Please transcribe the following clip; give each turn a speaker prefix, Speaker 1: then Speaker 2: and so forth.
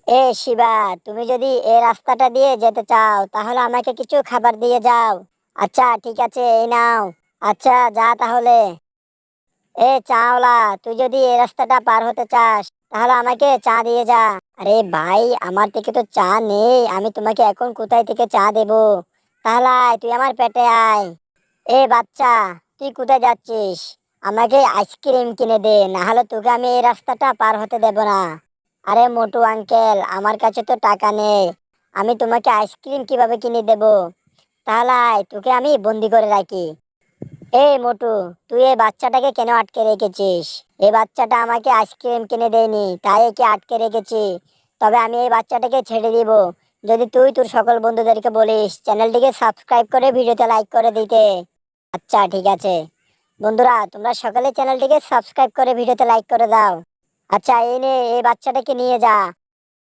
Speaker 1: এ শিবা, তুমি যদি এই রাস্তাটা দিয়ে যেতে চাও তাহলে আমাকে কিছু খাবার দিয়ে যাও। আচ্ছা ঠিক আছে, এই নাও। আচ্ছা যা তাহলে। এ চাওলা, তুই যদি এই রাস্তাটা পার হতে চাস তাহলে আমাকে চা দিয়ে যা। আরে ভাই, আমার থেকে তো চা নেই, আমি তোমাকে এখন কোথায় থেকে চা দেব? তাহলে আয়, তুই আমার পেটে আয়। এ বাচ্চা, তুই কোথায় যাচ্ছিস? আমাকে আইসক্রিম কিনে দে, না হলে তোকে আমি এই রাস্তাটা পার হতে দেব না। আরে মোটু আঙ্কেল, আমার কাছে তো টাকা নেই, আমি তোমাকে আইসক্রিম কিভাবে কিনে দেব? তাহলে আয়, তোকে আমি বন্দি করে রাখি। এই মোটু, তুই এই বাচ্চাটাকে কেন আটকে রেখেছিস? এই বাচ্চাটা আমাকে আইসক্রিম কিনে দেয়নি, তাই একে আটকে রেখেছি। তবে আমি এই বাচ্চাটাকে ছেড়ে দিব যদি তুই তোর সকল বন্ধুদেরকে বলিস চ্যানেলটিকে সাবস্ক্রাইব করে ভিডিওতে লাইক করে দিতে। আচ্ছা ঠিক আছে। বন্ধুরা, তোমরা সকালে চ্যানেলটিকে সাবস্ক্রাইব করে ভিডিওতে লাইক করে দাও। আচ্ছা এই নে, এই বাচ্চাটাকে নিয়ে যা।